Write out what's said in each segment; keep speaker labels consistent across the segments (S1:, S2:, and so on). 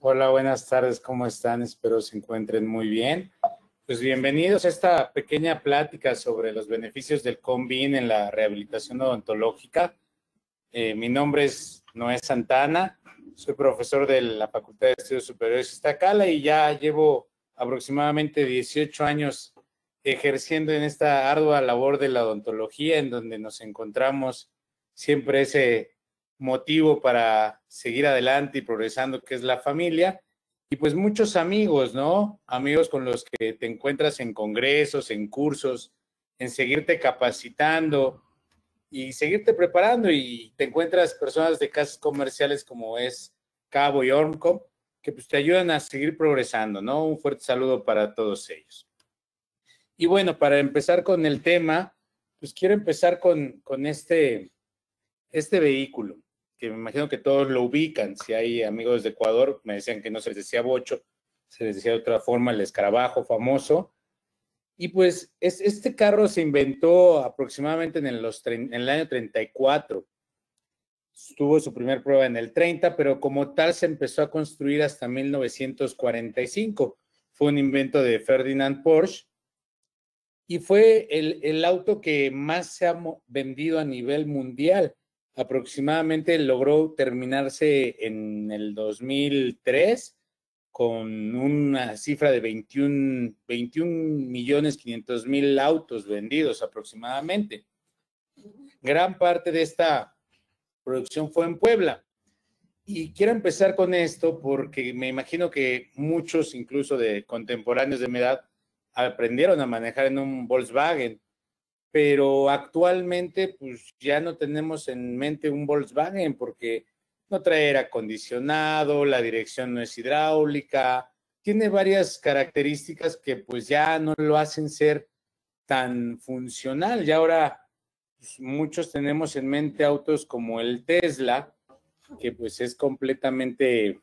S1: Hola, buenas tardes, ¿cómo están? Espero se encuentren muy bien. Pues bienvenidos a esta pequeña plática sobre los beneficios del Convin en la rehabilitación odontológica. Mi nombre es Noé Santana, soy profesor de la Facultad de Estudios Superiores Iztacala y ya llevo aproximadamente 18 años ejerciendo en esta ardua labor de la odontología, en donde nos encontramos siempre ese motivo para seguir adelante y progresando, que es la familia. Y pues muchos amigos, ¿no? Amigos con los que te encuentras en congresos, en cursos, en seguirte capacitando y seguirte preparando, y te encuentras personas de casas comerciales como es Cabo y Ormco, que pues te ayudan a seguir progresando, ¿no? Un fuerte saludo para todos ellos. Y bueno, para empezar con el tema, pues quiero empezar con este vehículo, que me imagino que todos lo ubican. Si hay amigos de Ecuador, me decían que no se les decía bocho, se les decía de otra forma, el escarabajo famoso. Y pues este carro se inventó aproximadamente en el año 34. Tuvo su primer prueba en el 30, pero como tal se empezó a construir hasta 1945. Fue un invento de Ferdinand Porsche y fue el auto que más se ha vendido a nivel mundial. Aproximadamente logró terminarse en el 2003 con una cifra de 21.500.000 autos vendidos aproximadamente. Gran parte de esta producción fue en Puebla. Y quiero empezar con esto porque me imagino que muchos, incluso de contemporáneos de mi edad, aprendieron a manejar en un Volkswagen, pero actualmente pues ya no tenemos en mente un Volkswagen porque no trae aire acondicionado, la dirección no es hidráulica, tiene varias características que pues ya no lo hacen ser tan funcional. Y ahora pues, muchos tenemos en mente autos como el Tesla, que pues es completamente,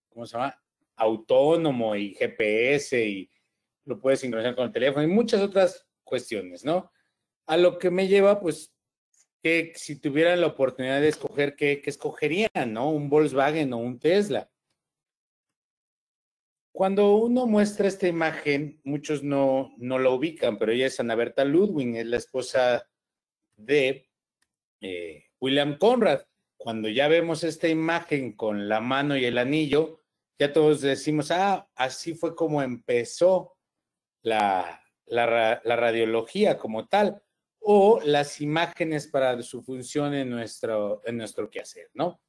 S1: ¿cómo se llama? Autónomo y GPS, y lo puedes sincronizar con el teléfono y muchas otras cuestiones, ¿no? A lo que me lleva, pues, que si tuvieran la oportunidad de escoger, ¿qué escogerían, no? ¿Un Volkswagen o un Tesla? Cuando uno muestra esta imagen, muchos no lo ubican, pero ella es Ana Berta Ludwig, es la esposa de William Conrad. Cuando ya vemos esta imagen con la mano y el anillo, ya todos decimos, ah, así fue como empezó la radiología como tal, o las imágenes para su función en nuestro quehacer, ¿no?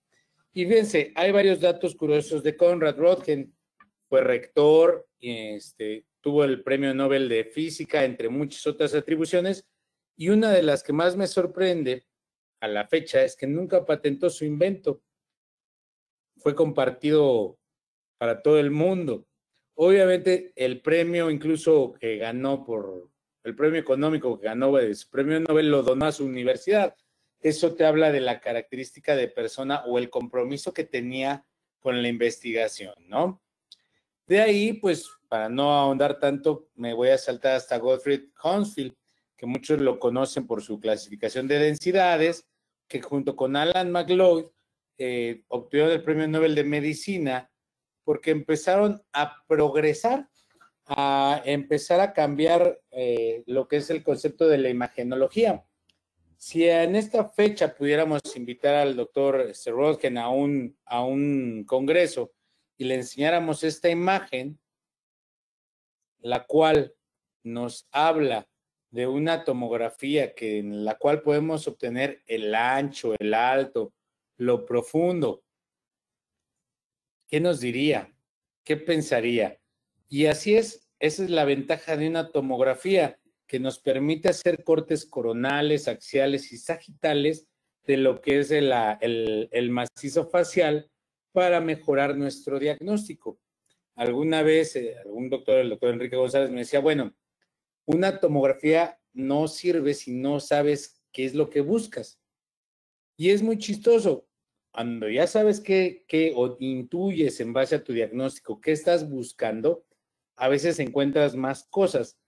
S1: Y fíjense, hay varios datos curiosos de Conrad Röntgen. Fue rector, tuvo el premio Nobel de Física, entre muchas otras atribuciones, y una de las que más me sorprende a la fecha es que nunca patentó su invento. Fue compartido para todo el mundo. Obviamente, el premio incluso que ganó por el premio económico que ganó de su premio Nobel lo donó a su universidad. Eso te habla de la característica de persona o el compromiso que tenía con la investigación, ¿no? De ahí, pues, para no ahondar tanto, me voy a saltar hasta Gottfried Hounsfield, que muchos lo conocen por su clasificación de densidades, que junto con Alan McLeod obtuvieron el Premio Nobel de Medicina porque empezaron a progresar, a empezar a cambiar lo que es el concepto de la imagenología. Si en esta fecha pudiéramos invitar al doctor Röntgen a un congreso y le enseñáramos esta imagen, la cual nos habla de una tomografía en la cual podemos obtener el ancho, el alto, lo profundo, ¿qué nos diría? ¿Qué pensaría? Y así es, esa es la ventaja de una tomografía, que nos permite hacer cortes coronales, axiales y sagitales de lo que es el macizo facial para mejorar nuestro diagnóstico. Alguna vez algún doctor, el doctor Enrique González, me decía, bueno, una tomografía no sirve si no sabes qué es lo que buscas. Y es muy chistoso. Cuando ya sabes o intuyes en base a tu diagnóstico qué estás buscando, a veces encuentras más cosas.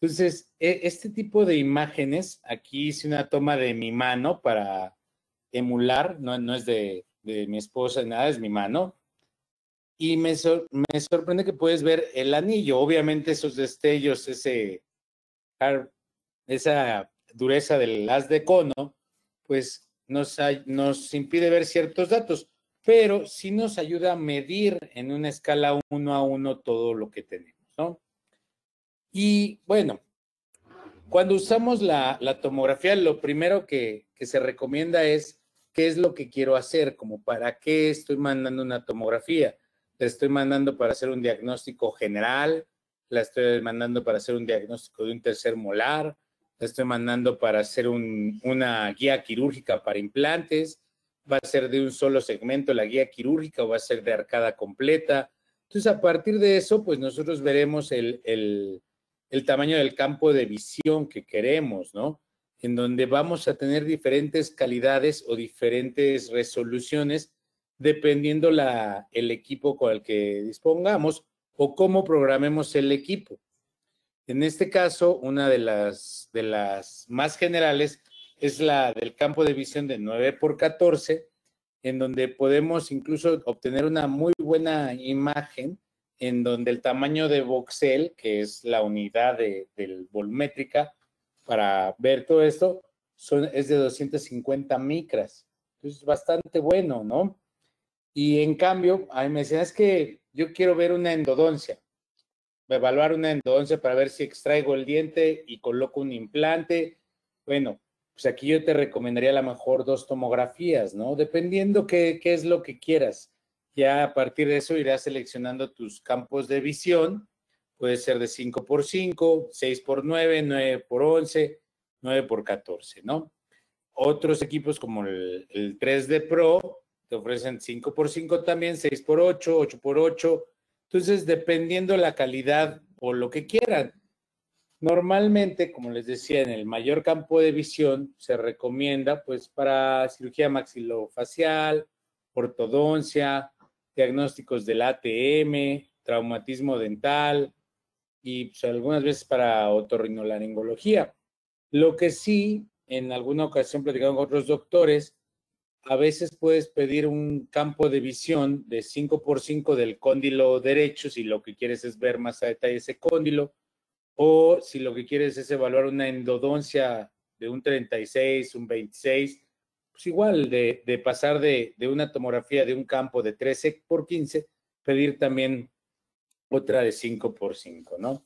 S1: Entonces, este tipo de imágenes, aquí hice una toma de mi mano para emular, no es de mi esposa, nada, es mi mano. y me sorprende que puedes ver el anillo. Obviamente esos destellos, esa dureza del haz de cono, pues nos impide ver ciertos datos, pero sí nos ayuda a medir en una escala 1 a 1 todo lo que tenemos, ¿no? Y bueno, cuando usamos la tomografía, lo primero que se recomienda es qué es lo que quiero hacer, como para qué estoy mandando una tomografía. La estoy mandando para hacer un diagnóstico general, la estoy mandando para hacer un diagnóstico de un tercer molar, la estoy mandando para hacer una guía quirúrgica para implantes, va a ser de un solo segmento la guía quirúrgica o va a ser de arcada completa. Entonces, a partir de eso, pues nosotros veremos el tamaño del campo de visión que queremos, ¿no? En donde vamos a tener diferentes calidades o diferentes resoluciones dependiendo el equipo con el que dispongamos o cómo programemos el equipo. En este caso, una de las más generales es la del campo de visión de 9x14, en donde podemos incluso obtener una muy buena imagen, en donde el tamaño de voxel, que es la unidad del volmétrica, para ver todo esto, es de 250 micras. Entonces, bastante bueno, ¿no? Y en cambio, a mí me decían, es que yo quiero ver una endodoncia, evaluar una endodoncia para ver si extraigo el diente y coloco un implante. Bueno, pues aquí yo te recomendaría a lo mejor 2 tomografías, ¿no? Dependiendo qué es lo que quieras. Ya a partir de eso irás seleccionando tus campos de visión. Puede ser de 5x5, 6x9, 9x11, 9x14, ¿no? Otros equipos como el 3D Pro te ofrecen 5x5 también, 6x8, 8x8. Entonces, dependiendo la calidad o lo que quieran. Normalmente, como les decía, en el mayor campo de visión se recomienda pues para cirugía maxilofacial, ortodoncia, diagnósticos del ATM, traumatismo dental y pues, algunas veces para otorrinolaringología. Lo que sí, en alguna ocasión platicando con otros doctores, a veces puedes pedir un campo de visión de 5x5 del cóndilo derecho si lo que quieres es ver más a detalle ese cóndilo, o si lo que quieres es evaluar una endodoncia de un 36, un 26, pues igual de pasar de una tomografía de un campo de 13x15, pedir también otra de 5x5, ¿no?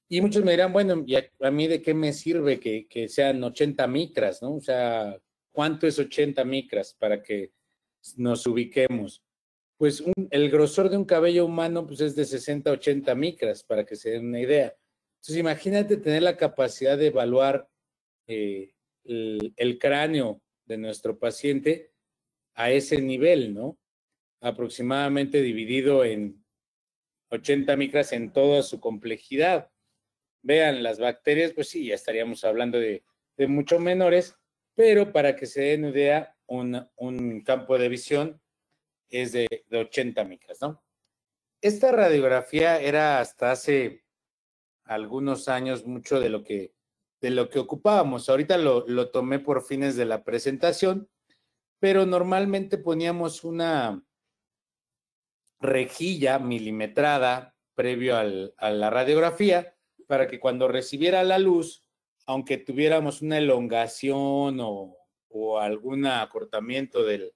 S1: Y muchos me dirán, bueno, ¿y a mí de qué me sirve que sean 80 micras, ¿no? O sea, ¿cuánto es 80 micras para que nos ubiquemos? Pues el grosor de un cabello humano pues es de 60 a 80 micras, para que se den una idea. Entonces, imagínate tener la capacidad de evaluar el cráneo de nuestro paciente a ese nivel, ¿no? Aproximadamente dividido en 80 micras en toda su complejidad. Vean, las bacterias, pues sí, ya estaríamos hablando de mucho menores, pero para que se den una idea, un campo de visión es de 80 micras, ¿no? Esta radiografía era hasta hace algunos años mucho de lo que ocupábamos. Ahorita lo tomé por fines de la presentación, pero normalmente poníamos una rejilla milimetrada previo a la radiografía para que cuando recibiera la luz, aunque tuviéramos una elongación o algún acortamiento de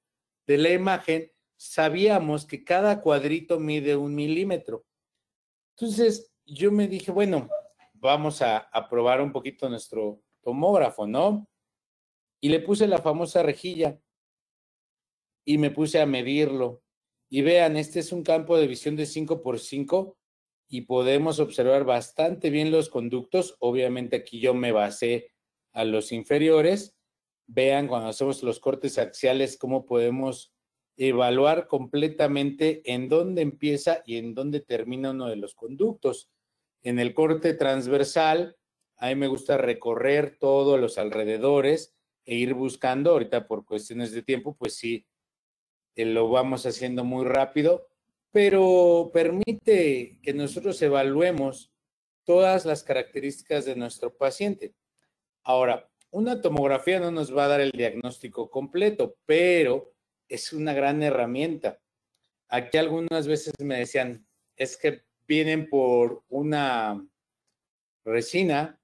S1: la imagen, sabíamos que cada cuadrito mide 1 milímetro. Entonces yo me dije, bueno, vamos a probar un poquito nuestro tomógrafo, ¿no? Y le puse la famosa rejilla y me puse a medirlo. Y vean, este es un campo de visión de 5x5 y podemos observar bastante bien los conductos. Obviamente aquí yo me basé a los inferiores. Vean cuando hacemos los cortes axiales cómo podemos evaluar completamente en dónde empieza y en dónde termina uno de los conductos. En el corte transversal, a mí me gusta recorrer todos los alrededores e ir buscando. Ahorita por cuestiones de tiempo, pues sí, lo vamos haciendo muy rápido, pero permite que nosotros evaluemos todas las características de nuestro paciente. Ahora, una tomografía no nos va a dar el diagnóstico completo, pero es una gran herramienta. aquí algunas veces me decían, es que vienen por una resina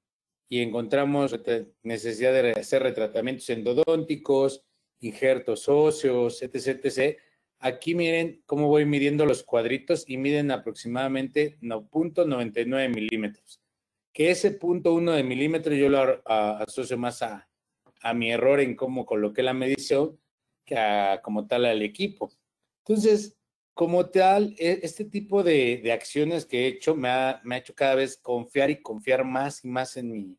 S1: y encontramos necesidad de hacer retratamientos endodónticos, injertos óseos, etc, etc. Aquí miren cómo voy midiendo los cuadritos y miden aproximadamente 0.99 milímetros. Que ese 0.1 de milímetro yo lo asocio más a mi error en cómo coloqué la medición que como tal al equipo. Entonces, como tal, este tipo de acciones que he hecho me ha hecho cada vez confiar y confiar más y más en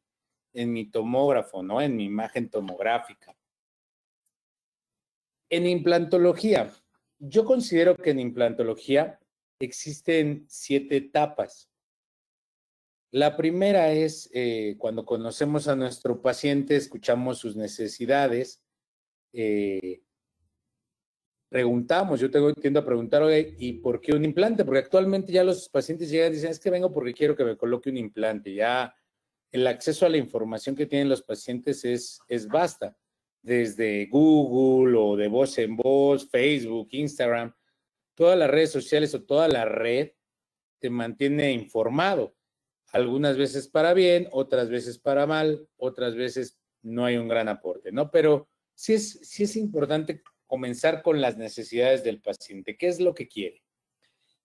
S1: mi tomógrafo, ¿no? En mi imagen tomográfica. En implantología, yo considero que en implantología existen 7 etapas. La primera es cuando conocemos a nuestro paciente, escuchamos sus necesidades, preguntamos, yo tiendo a preguntar, oye, ¿y por qué un implante? Porque actualmente ya los pacientes llegan y dicen, es que vengo porque quiero que me coloque un implante. Ya el acceso a la información que tienen los pacientes es vasta, desde Google o de voz en voz, Facebook, Instagram, todas las redes sociales o toda la red te mantiene informado. Algunas veces para bien, otras veces para mal, otras veces no hay un gran aporte, ¿no? Pero sí es importante comenzar con las necesidades del paciente, qué es lo que quiere.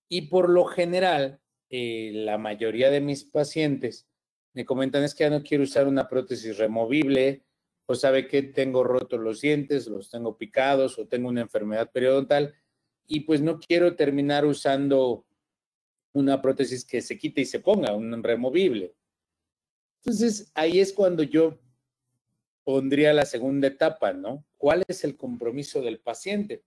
S1: Y por lo general, la mayoría de mis pacientes me comentan es que ya no quiero usar una prótesis removible, o sabe que tengo rotos los dientes, los tengo picados, o tengo una enfermedad periodontal, y pues no quiero terminar usando una prótesis que se quite y se ponga, un removible. Entonces, ahí es cuando yo pondría la segunda etapa, ¿no? ¿Cuál es el compromiso del paciente?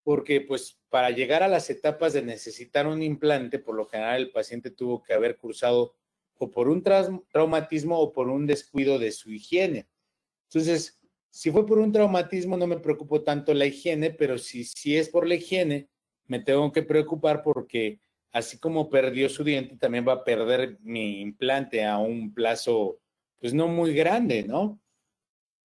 S1: Porque, pues, para llegar a las etapas de necesitar un implante, por lo general el paciente tuvo que haber cursado o por un traumatismo o por un descuido de su higiene. Entonces, si fue por un traumatismo, no me preocupo tanto la higiene, pero si es por la higiene, me tengo que preocupar porque así como perdió su diente, también va a perder mi implante a un plazo, pues no muy grande, ¿no?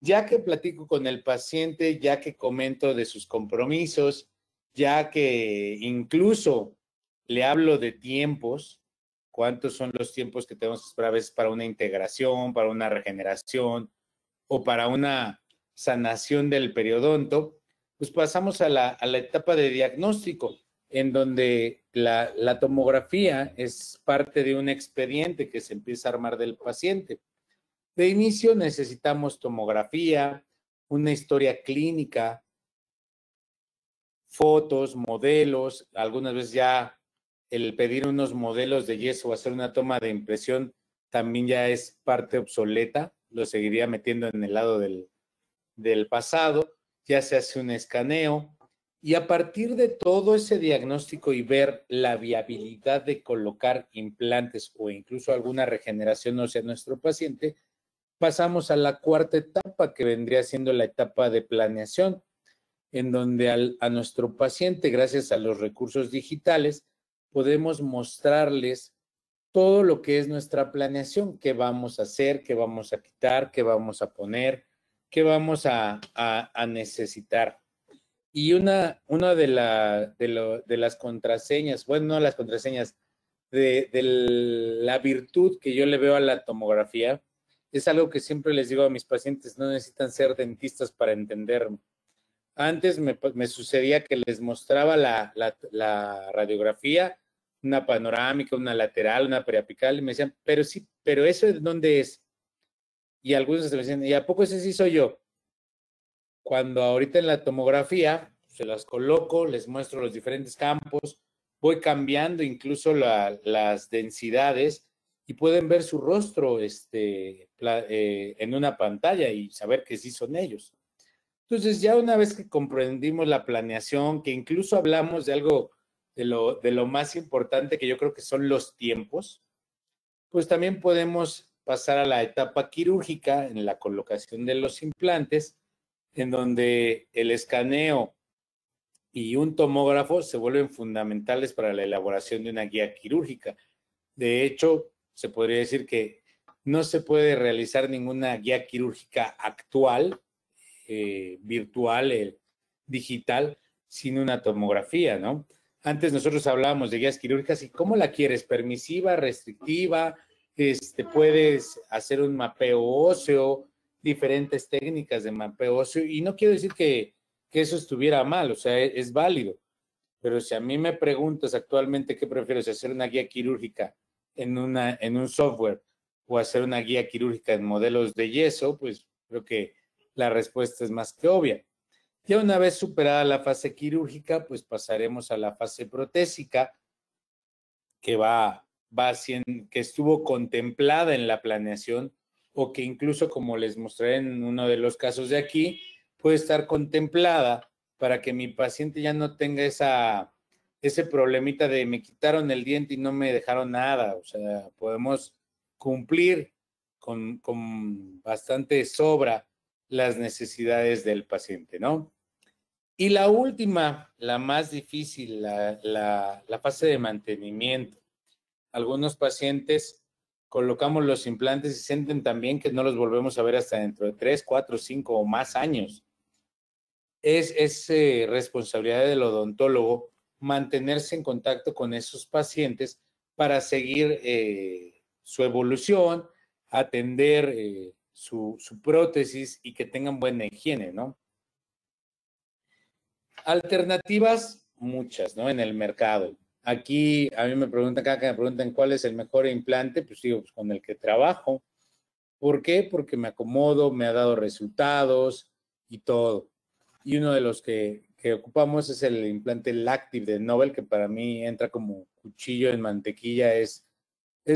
S1: Ya que platico con el paciente, ya que comento de sus compromisos, ya que incluso le hablo de tiempos, cuántos son los tiempos que tenemos que esperar a veces para una integración, para una regeneración o para una sanación del periodonto, pues pasamos a la etapa de diagnóstico, en donde la tomografía es parte de un expediente que se empieza a armar del paciente. De inicio necesitamos tomografía, una historia clínica, fotos, modelos, algunas veces ya el pedir unos modelos de yeso o hacer una toma de impresión también ya es parte obsoleta, lo seguiría metiendo en el lado del pasado, ya se hace un escaneo y a partir de todo ese diagnóstico y ver la viabilidad de colocar implantes o incluso alguna regeneración ósea en nuestro paciente, pasamos a la cuarta etapa que vendría siendo la etapa de planeación, en donde a nuestro paciente, gracias a los recursos digitales, podemos mostrarles todo lo que es nuestra planeación, qué vamos a hacer, qué vamos a quitar, qué vamos a poner, qué vamos a necesitar. Y una de las contraseñas, bueno, no las contraseñas, de la virtud que yo le veo a la tomografía, es algo que siempre les digo a mis pacientes, no necesitan ser dentistas para entenderme. Antes me sucedía que les mostraba la radiografía, una panorámica, una lateral, una periapical, y me decían, pero sí, pero eso ¿de dónde es? Y algunos me decían, ¿y a poco ese sí soy yo? Cuando ahorita en la tomografía se las coloco, les muestro los diferentes campos, voy cambiando incluso las densidades y pueden ver su rostro en una pantalla y saber que sí son ellos. Entonces, ya una vez que comprendimos la planeación, que incluso hablamos de algo de lo más importante que yo creo que son los tiempos, pues también podemos pasar a la etapa quirúrgica en la colocación de los implantes, en donde el escaneo y un tomógrafo se vuelven fundamentales para la elaboración de una guía quirúrgica. De hecho, se podría decir que no se puede realizar ninguna guía quirúrgica actual, virtual, digital, sin una tomografía, ¿no? Antes nosotros hablábamos de guías quirúrgicas y ¿cómo la quieres? ¿Permisiva, restrictiva? Puedes hacer un mapeo óseo, diferentes técnicas de mapeo óseo, y no quiero decir que eso estuviera mal, o sea, es válido, pero si a mí me preguntas actualmente qué prefieres, hacer una guía quirúrgica en un software o hacer una guía quirúrgica en modelos de yeso, pues creo que la respuesta es más que obvia. Ya una vez superada la fase quirúrgica, pues pasaremos a la fase protésica, que que estuvo contemplada en la planeación, o que incluso, como les mostré en uno de los casos de aquí, puede estar contemplada para que mi paciente ya no tenga ese problemita de me quitaron el diente y no me dejaron nada. O sea, podemos cumplir con bastante sobra las necesidades del paciente, ¿no? Y la última, la más difícil, la fase de mantenimiento. Algunos pacientes colocamos los implantes y sienten también que no los volvemos a ver hasta dentro de 3, 4, 5 o más años. Es responsabilidad del odontólogo mantenerse en contacto con esos pacientes para seguir su evolución, atender su prótesis y que tengan buena higiene, ¿no? Alternativas, muchas, ¿no? En el mercado. Aquí a mí me preguntan, cada que me preguntan cuál es el mejor implante, pues digo, pues con el que trabajo. ¿Por qué? Porque me acomodo, me ha dado resultados y todo. Y uno de los que ocupamos es el implante Lactive de Nobel, que para mí entra como cuchillo en mantequilla. Es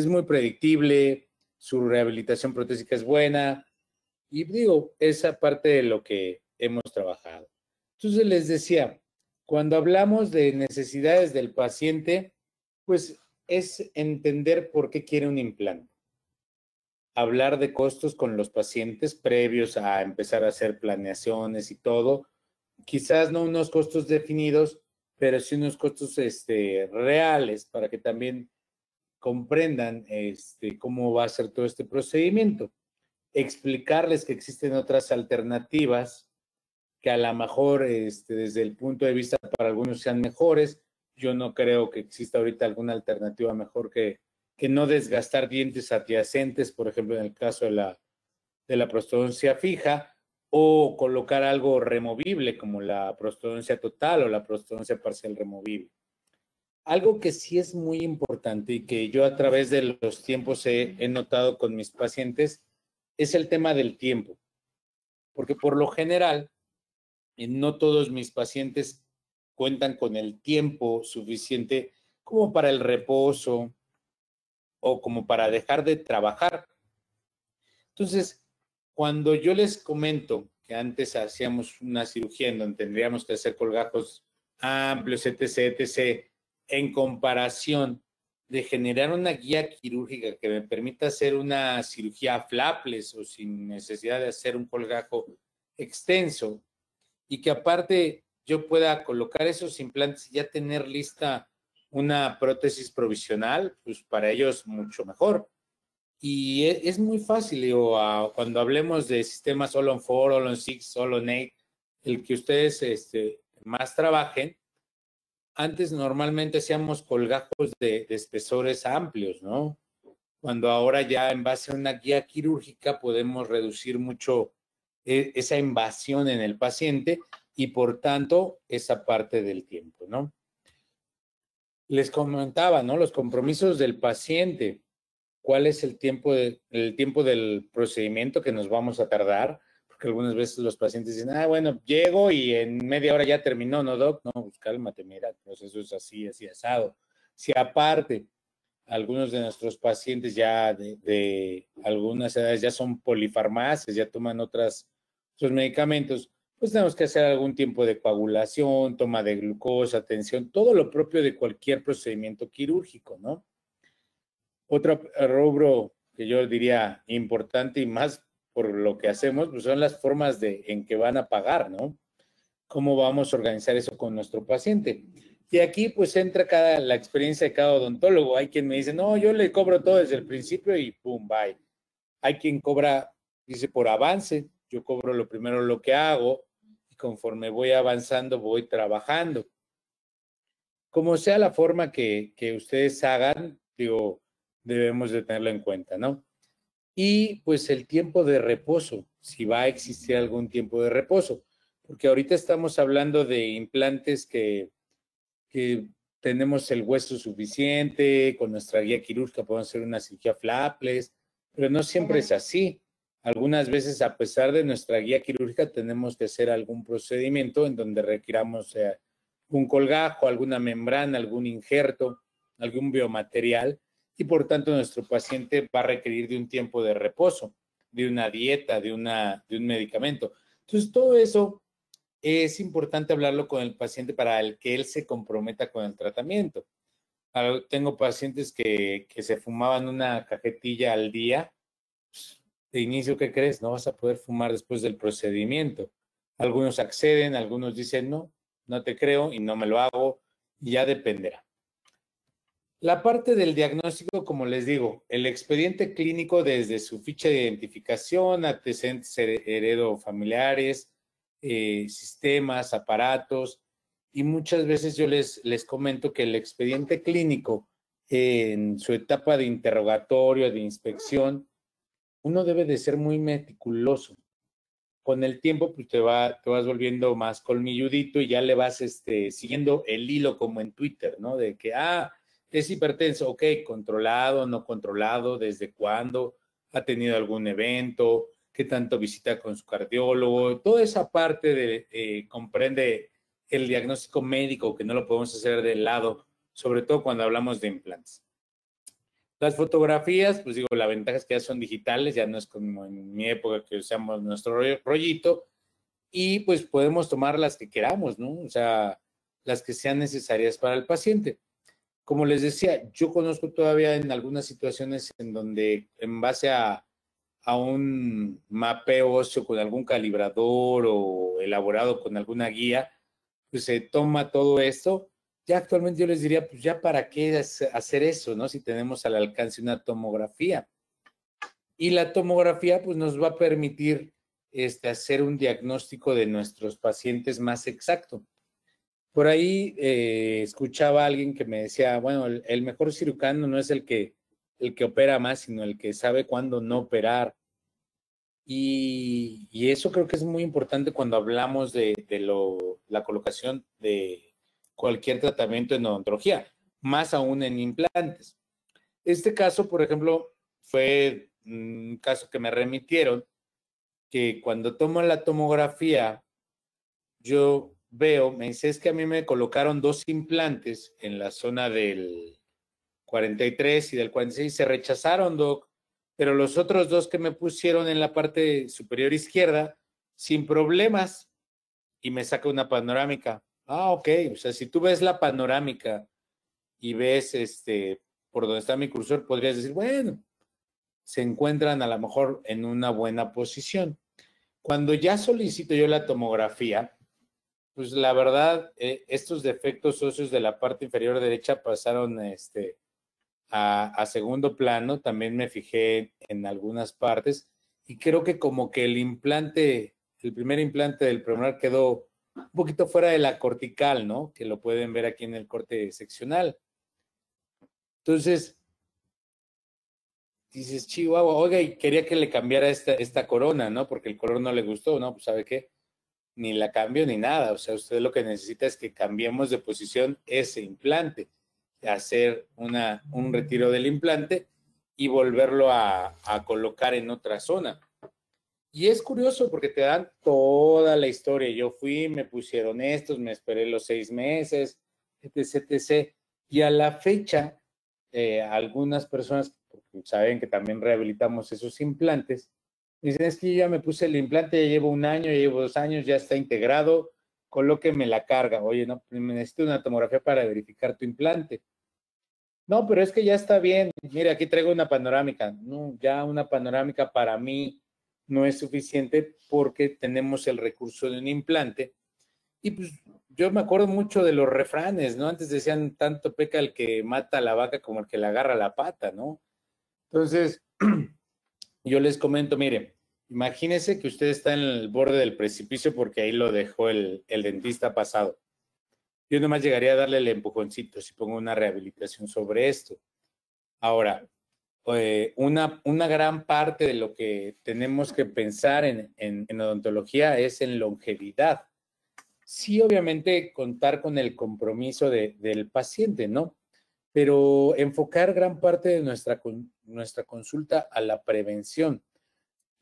S1: muy predictible, su rehabilitación protésica es buena. Y digo, esa parte de lo que hemos trabajado. Entonces les decía, cuando hablamos de necesidades del paciente, pues es entender por qué quiere un implante. Hablar de costos con los pacientes previos a empezar a hacer planeaciones y todo. Quizás no unos costos definidos, pero sí unos costos reales para que también comprendan cómo va a ser todo este procedimiento. Explicarles que existen otras alternativas que a lo mejor desde el punto de vista para algunos sean mejores. Yo no creo que exista ahorita alguna alternativa mejor que no desgastar dientes adyacentes, por ejemplo, en el caso de la prostodoncia fija, o colocar algo removible como la prostodoncia total o la prostodoncia parcial removible. Algo que sí es muy importante y que yo a través de los tiempos he notado con mis pacientes es el tema del tiempo, porque por lo general no todos mis pacientes cuentan con el tiempo suficiente como para el reposo o como para dejar de trabajar. Entonces, cuando yo les comento que antes hacíamos una cirugía en donde tendríamos que hacer colgajos amplios, etc., etc., en comparación de generar una guía quirúrgica que me permita hacer una cirugía flapless o sin necesidad de hacer un colgajo extenso, y que aparte yo pueda colocar esos implantes y ya tener lista una prótesis provisional, pues para ellos mucho mejor. Y es muy fácil, digo, cuando hablemos de sistemas All on 4, All on 6, All on 8, el que ustedes más trabajen. Antes normalmente hacíamos colgajos de espesores amplios, ¿no? Cuando ahora ya en base a una guía quirúrgica podemos reducir mucho esa invasión en el paciente y por tanto esa parte del tiempo, ¿no? Les comentaba, ¿no? Los compromisos del paciente. ¿Cuál es el tiempo del procedimiento que nos vamos a tardar? Porque algunas veces los pacientes dicen, bueno, llego y en media hora ya terminó, ¿no, doc? No, pues cálmate, mira, el proceso es así, así asado. Si aparte algunos de nuestros pacientes ya de algunas edades ya son polifarmacias, ya toman otros medicamentos, pues tenemos que hacer algún tiempo de coagulación, toma de glucosa, tensión, todo lo propio de cualquier procedimiento quirúrgico, ¿no? Otro rubro que yo diría importante y más por lo que hacemos, pues son las formas en que van a pagar, ¿no? ¿Cómo vamos a organizar eso con nuestro paciente? Y aquí pues entra la experiencia de cada odontólogo. Hay quien me dice, no, yo le cobro todo desde el principio y pum, bye. Hay quien cobra, dice, por avance. Yo cobro lo primero lo que hago y conforme voy avanzando, voy trabajando. Como sea la forma que ustedes hagan, digo, debemos de tenerlo en cuenta, ¿no? Y pues el tiempo de reposo, si va a existir algún tiempo de reposo, porque ahorita estamos hablando de implantes que tenemos el hueso suficiente, con nuestra guía quirúrgica podemos hacer una cirugía flapless, pero no siempre es así. Algunas veces, a pesar de nuestra guía quirúrgica, tenemos que hacer algún procedimiento en donde requiramos un colgajo, alguna membrana, algún injerto, algún biomaterial, y por tanto nuestro paciente va a requerir de un tiempo de reposo, de una dieta, de un medicamento. Entonces, todo eso es importante hablarlo con el paciente para el que él se comprometa con el tratamiento. Tengo pacientes que se fumaban una cajetilla al día. De inicio, ¿qué crees? No vas a poder fumar después del procedimiento. Algunos acceden, algunos dicen no, no te creo y no me lo hago, y ya dependerá. La parte del diagnóstico, como les digo, el expediente clínico desde su ficha de identificación, antecedentes heredofamiliares, sistemas, aparatos, y muchas veces yo les comento que el expediente clínico en su etapa de interrogatorio, de inspección, uno debe de ser muy meticuloso. Con el tiempo, pues te vas volviendo más colmilludito y ya le vas siguiendo el hilo como en Twitter, ¿no? De que, es hipertenso, ok, controlado, no controlado, desde cuándo, ha tenido algún evento, qué tanto visita con su cardiólogo, toda esa parte comprende el diagnóstico médico que no lo podemos hacer de lado, sobre todo cuando hablamos de implantes. Las fotografías, pues digo, la ventaja es que ya son digitales, ya no es como en mi época que usamos nuestro rollito, y pues podemos tomar las que queramos, ¿no? O sea, las que sean necesarias para el paciente. Como les decía, yo conozco todavía en algunas situaciones en donde en base a un mapeo óseo con algún calibrador o elaborado con alguna guía, pues se toma todo esto. Ya actualmente yo les diría, pues ya para qué hacer eso, ¿no? Si tenemos al alcance una tomografía. Y la tomografía pues nos va a permitir hacer un diagnóstico de nuestros pacientes más exacto. Por ahí escuchaba a alguien que me decía, bueno, el mejor cirujano no es el que opera más, sino el que sabe cuándo no operar. Y eso creo que es muy importante cuando hablamos de la colocación de cualquier tratamiento en odontología, más aún en implantes. Este caso, por ejemplo, fue un caso que me remitieron, que cuando tomo la tomografía, yo veo, me dice, es que a mí me colocaron 2 implantes en la zona del 43 y del 46, se rechazaron, doc, pero los otros 2 que me pusieron en la parte superior izquierda, sin problemas, y me saca una panorámica. Ok, o sea, si tú ves la panorámica y ves por donde está mi cursor, podrías decir, bueno, se encuentran a lo mejor en una buena posición. Cuando ya solicito yo la tomografía, pues la verdad, estos defectos óseos de la parte inferior derecha pasaron a segundo plano. También me fijé en algunas partes y creo que como que el primer implante del premolar quedó un poquito fuera de la cortical, ¿no? Que lo pueden ver aquí en el corte seccional. Entonces, dices, Chihuahua, oiga, y quería que le cambiara esta corona, ¿no? Porque el color no le gustó, ¿no? Pues, ¿sabe qué? Ni la cambio ni nada. O sea, usted lo que necesita es que cambiemos de posición ese implante, hacer un retiro del implante y volverlo a colocar en otra zona. Y es curioso porque te dan toda la historia. Yo fui, me pusieron estos, me esperé los 6 meses, etc, etc. Y a la fecha, algunas personas, porque saben que también rehabilitamos esos implantes, dicen, es que yo ya me puse el implante, ya llevo 1 año, ya llevo 2 años, ya está integrado, colóqueme la carga. Oye, no, me necesito una tomografía para verificar tu implante. No, pero es que ya está bien. Mira, aquí traigo una panorámica. No, ya una panorámica para mí no es suficiente porque tenemos el recurso de un implante. Y pues yo me acuerdo mucho de los refranes, ¿no? Antes decían, tanto peca el que mata a la vaca como el que le agarra la pata, ¿no? Entonces, yo les comento, miren, Imagínese que usted está en el borde del precipicio porque ahí lo dejó el dentista pasado. Yo nomás llegaría a darle el empujoncito si pongo una rehabilitación sobre esto. Ahora, una gran parte de lo que tenemos que pensar en odontología es en longevidad. Sí, obviamente contar con el compromiso del paciente, ¿no? Pero enfocar gran parte de nuestra consulta a la prevención.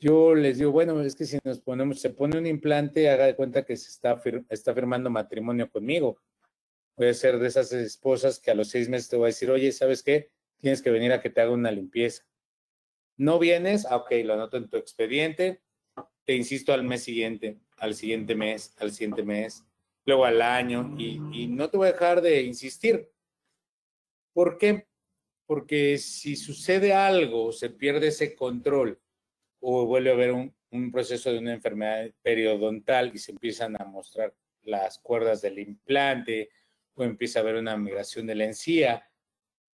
S1: Yo les digo, bueno, es que si se pone un implante, haga de cuenta que está firmando matrimonio conmigo. Puede ser de esas esposas que a los 6 meses te va a decir, oye, ¿sabes qué? Tienes que venir a que te haga una limpieza. ¿No vienes? Ah, ok, lo anoto en tu expediente. Te insisto al mes siguiente, al siguiente mes, luego al año, y no te voy a dejar de insistir. ¿Por qué? Porque si sucede algo, se pierde ese control o vuelve a haber un proceso de una enfermedad periodontal y se empiezan a mostrar las cuerdas del implante o empieza a haber una migración de la encía,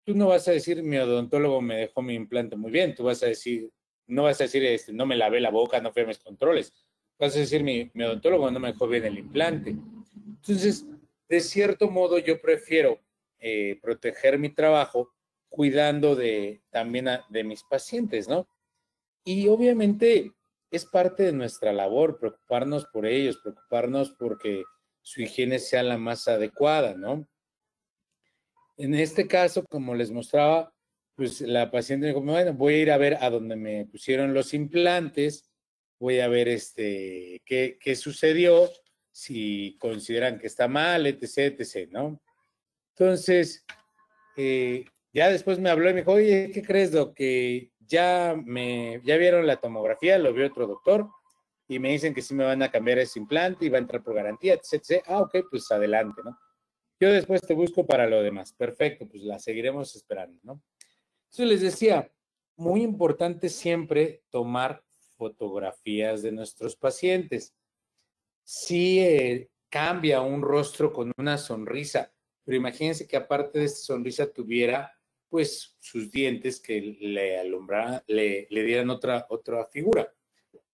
S1: tú no vas a decir, mi odontólogo me dejó mi implante muy bien, tú vas a decir, no vas a decir, no me lavé la boca, no fui a mis controles, vas a decir, mi odontólogo no me dejó bien el implante. Entonces, de cierto modo, yo prefiero proteger mi trabajo cuidando también de mis pacientes, ¿no? Y obviamente es parte de nuestra labor preocuparnos por ellos, preocuparnos porque su higiene sea la más adecuada, ¿no? En este caso, como les mostraba, pues la paciente me dijo, bueno, voy a ir a ver a donde me pusieron los implantes, voy a ver qué sucedió, si consideran que está mal, etc., etc., ¿no? Entonces, ya después me habló y me dijo, oye, ¿qué crees, doc? Que ya vieron la tomografía, lo vio otro doctor, y me dicen que sí me van a cambiar ese implante y va a entrar por garantía, etc., etc. Ah, ok, pues adelante, ¿no? Yo después te busco para lo demás. Perfecto, pues la seguiremos esperando, ¿no? Entonces les decía, muy importante siempre tomar fotografías de nuestros pacientes. Sí cambia un rostro con una sonrisa, pero imagínense que aparte de esta sonrisa tuviera pues sus dientes que le alumbraran, le dieran otra figura.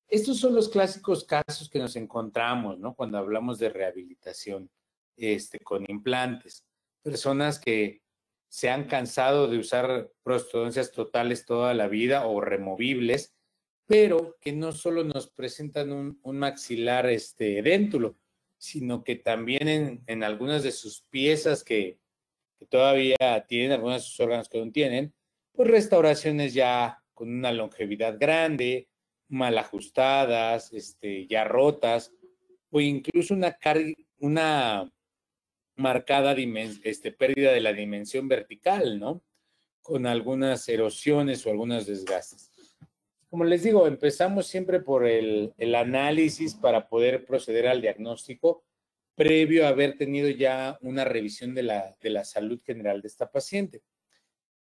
S1: Estos son los clásicos casos que nos encontramos, ¿no? Cuando hablamos de rehabilitación con implantes. Personas que se han cansado de usar prostodoncias totales toda la vida o removibles, pero que no solo nos presentan un maxilar déntulo, sino que también en algunas de sus piezas que todavía tienen, algunos de sus órganos que aún tienen, pues restauraciones ya con una longevidad grande, mal ajustadas, ya rotas, o incluso una marcada pérdida de la dimensión vertical, ¿no? Con algunas erosiones o algunos desgastes. Como les digo, empezamos siempre por el análisis para poder proceder al diagnóstico previo a haber tenido ya una revisión de la salud general de esta paciente.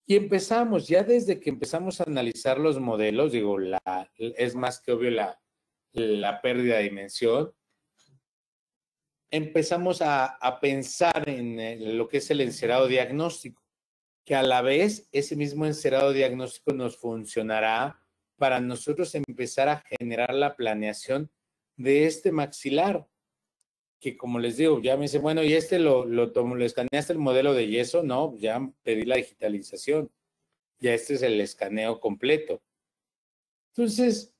S1: Y empezamos, ya desde que empezamos a analizar los modelos, digo, es más que obvio la pérdida de dimensión, empezamos a pensar en lo que es el encerado diagnóstico, que a la vez ese mismo encerado diagnóstico nos funcionará para nosotros empezar a generar la planeación de este maxilar, que como les digo, ya me dice, bueno, y lo escaneaste el modelo de yeso, no, ya pedí la digitalización, ya este es el escaneo completo. Entonces,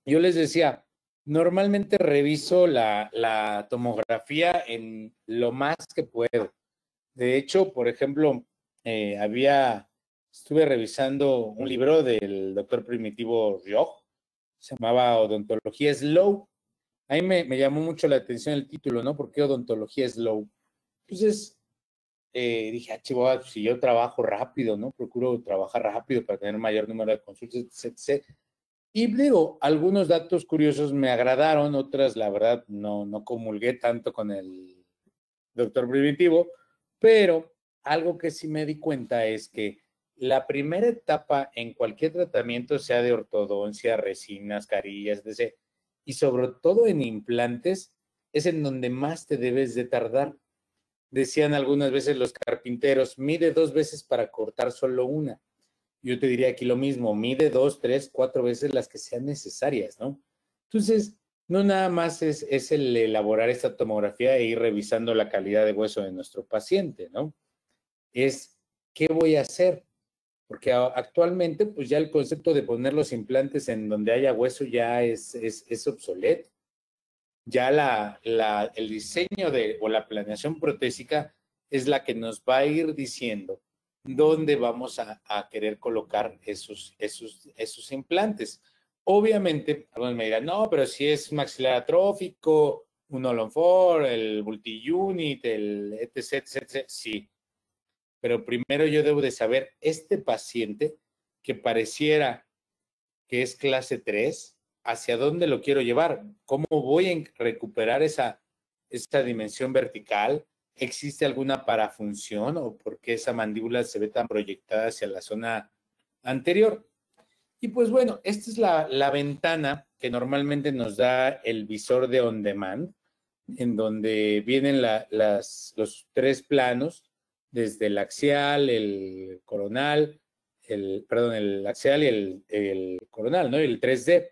S1: yo les decía, normalmente reviso la tomografía en lo más que puedo. De hecho, por ejemplo, estuve revisando un libro del doctor Primitivo Rioj, se llamaba Odontología Slow. A mí me llamó mucho la atención el título, ¿no? ¿Por qué odontología slow? Entonces dije, chihuahua, si yo trabajo rápido, ¿no? Procuro trabajar rápido para tener mayor número de consultas, etc. Y digo, algunos datos curiosos me agradaron, otras, la verdad, no comulgué tanto con el doctor Primitivo, pero algo que sí me di cuenta es que la primera etapa en cualquier tratamiento, sea de ortodoncia, resinas, carillas, etc., y sobre todo en implantes, es en donde más te debes de tardar. Decían algunas veces los carpinteros, mide 2 veces para cortar solo una. yo te diría aquí lo mismo, mide 2, 3, 4 veces las que sean necesarias, ¿no? Entonces, no nada más es el elaborar esta tomografía e ir revisando la calidad de hueso de nuestro paciente, ¿no? Es, ¿qué voy a hacer? Porque actualmente, pues ya el concepto de poner los implantes en donde haya hueso ya es obsoleto. Ya el diseño o la planeación protésica es la que nos va a ir diciendo dónde vamos a querer colocar esos implantes. Obviamente, algunos me dirán, no, pero si es maxilar atrófico, un All-on-4, el multi-unit, el etc, etc, sí. Pero primero yo debo de saber, este paciente que pareciera que es clase 3, ¿hacia dónde lo quiero llevar? ¿Cómo voy a recuperar esa dimensión vertical? ¿Existe alguna parafunción o por qué esa mandíbula se ve tan proyectada hacia la zona anterior? Y pues bueno, esta es la ventana que normalmente nos da el visor de on demand, en donde vienen los 3 planos, desde el axial, el coronal, el axial y el coronal, ¿no? El 3D.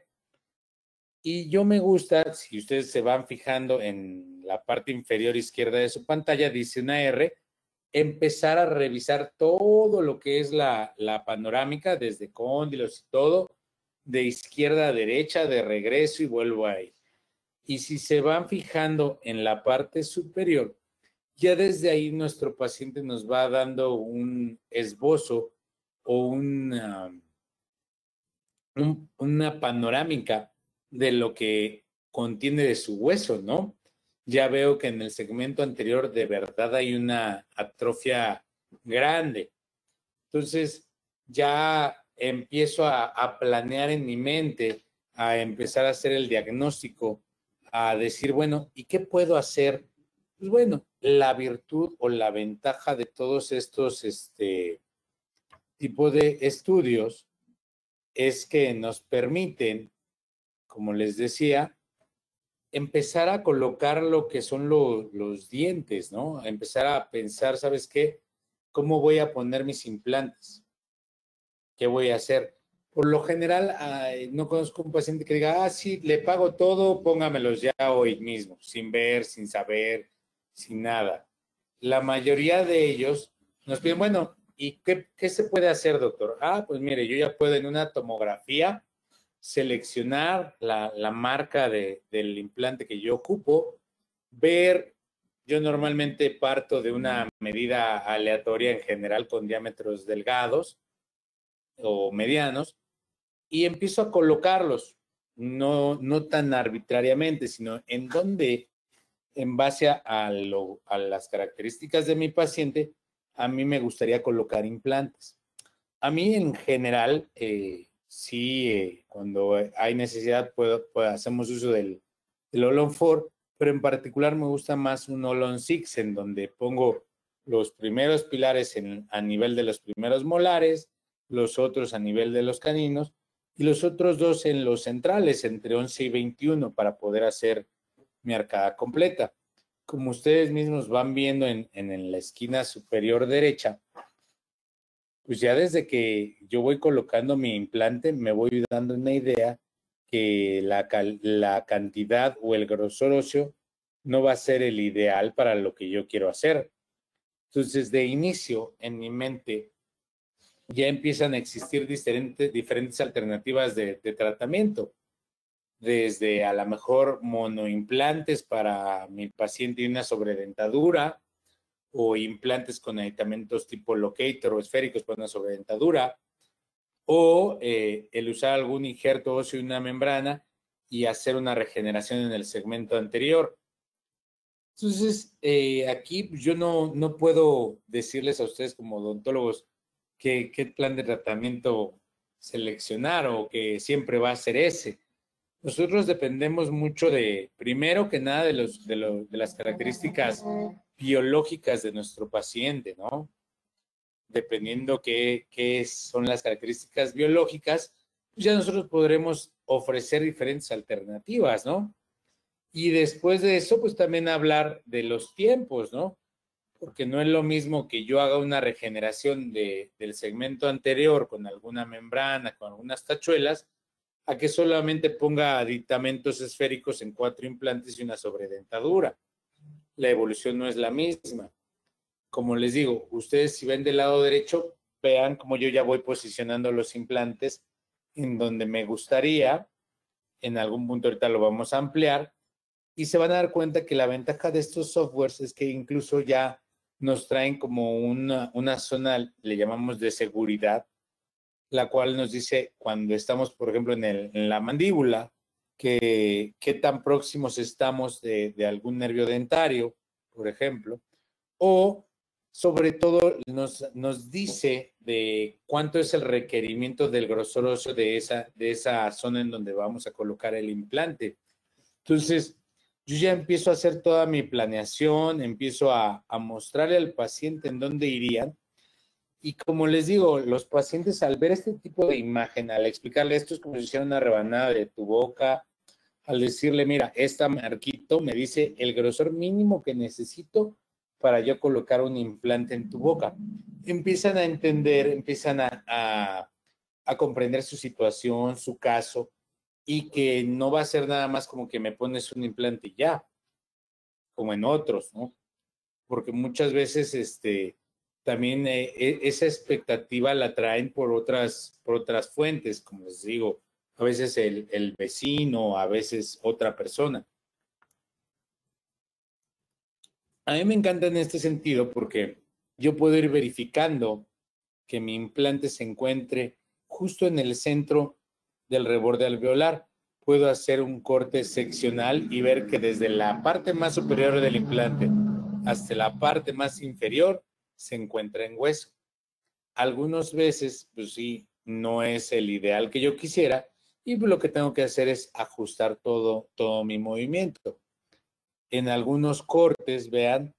S1: Y yo me gusta, si ustedes se van fijando en la parte inferior izquierda de su pantalla, dice una R, empezar a revisar todo lo que es la panorámica, desde cóndilos y todo, de izquierda a derecha, de regreso y vuelvo a ir. Y si se van fijando en la parte superior, ya desde ahí nuestro paciente nos va dando un esbozo o una panorámica de lo que contiene de su hueso, ¿no? Ya veo que en el segmento anterior de verdad hay una atrofia grande. Entonces, ya empiezo a planear en mi mente, a empezar a hacer el diagnóstico, a decir, bueno, ¿y qué puedo hacer? Pues bueno, la virtud o la ventaja de todos estos tipos de estudios es que nos permiten, como les decía, empezar a colocar lo que son los dientes, ¿no? Empezar a pensar, ¿sabes qué? ¿Cómo voy a poner mis implantes? ¿Qué voy a hacer? Por lo general, no conozco un paciente que diga, sí, le pago todo, póngamelos ya hoy mismo, sin ver, sin saber, sin nada. La mayoría de ellos nos piden, bueno, ¿y qué se puede hacer, doctor? Pues mire, yo ya puedo en una tomografía seleccionar la marca del implante que yo ocupo, ver, yo normalmente parto de una medida aleatoria en general con diámetros delgados o medianos y empiezo a colocarlos, no tan arbitrariamente, sino en donde, en base a las características de mi paciente, a mí me gustaría colocar implantes. A mí en general, sí, cuando hay necesidad, hacemos uso del All-on-4, pero en particular me gusta más un All-on-6, en donde pongo los primeros pilares a nivel de los primeros molares, los otros a nivel de los caninos, y los otros dos en los centrales, entre 11 y 21, para poder hacer mi arcada completa. Como ustedes mismos van viendo en la esquina superior derecha, pues ya desde que yo voy colocando mi implante, me voy dando una idea que la cantidad o el grosor óseo no va a ser el ideal para lo que yo quiero hacer. Entonces, de inicio, en mi mente, ya empiezan a existir diferentes alternativas de tratamiento, desde a lo mejor monoimplantes para mi paciente y una sobredentadura, o implantes con aditamentos tipo locator o esféricos para una sobredentadura, o el usar algún injerto óseo y una membrana y hacer una regeneración en el segmento anterior. Entonces, aquí yo no puedo decirles a ustedes como odontólogos qué plan de tratamiento seleccionar o que siempre va a ser ese. Nosotros dependemos mucho primero que nada, de las características biológicas de nuestro paciente, ¿no? Dependiendo qué son las características biológicas, pues ya nosotros podremos ofrecer diferentes alternativas, ¿no? Y después de eso, pues también hablar de los tiempos, ¿no? porque no es lo mismo que yo haga una regeneración del segmento anterior con alguna membrana, con algunas tachuelas, a que solamente ponga aditamentos esféricos en 4 implantes y una sobredentadura. La evolución no es la misma. Como les digo, ustedes si ven del lado derecho, vean cómo yo ya voy posicionando los implantes en donde me gustaría. En algún punto ahorita lo vamos a ampliar y se van a dar cuenta que la ventaja de estos softwares es que incluso ya nos traen como una zona, le llamamos de seguridad, la cual nos dice cuando estamos, por ejemplo, en la mandíbula, que qué tan próximos estamos de algún nervio dentario, por ejemplo, o sobre todo nos dice de cuánto es el requerimiento del grosor óseo de esa zona en donde vamos a colocar el implante. Entonces, yo ya empiezo a hacer toda mi planeación, empiezo a mostrarle al paciente en dónde irían. Y como les digo, los pacientes al ver este tipo de imagen, al explicarle esto es como si hiciera una rebanada de tu boca, al decirle, mira, esta marquito me dice el grosor mínimo que necesito para yo colocar un implante en tu boca. Empiezan a entender, empiezan a comprender su situación, su caso, y que no va a ser nada más como que me pones un implante y ya, como en otros, ¿no? Porque muchas veces también esa expectativa la traen por otras fuentes, como les digo, a veces el vecino, a veces otra persona. A mí me encanta en este sentido porque yo puedo ir verificando que mi implante se encuentre justo en el centro del reborde alveolar. Puedo hacer un corte seccional y ver que desde la parte más superior del implante hasta la parte más inferior se encuentra en hueso. Algunas veces, pues sí, no es el ideal que yo quisiera y lo que tengo que hacer es ajustar todo mi movimiento. En algunos cortes, vean,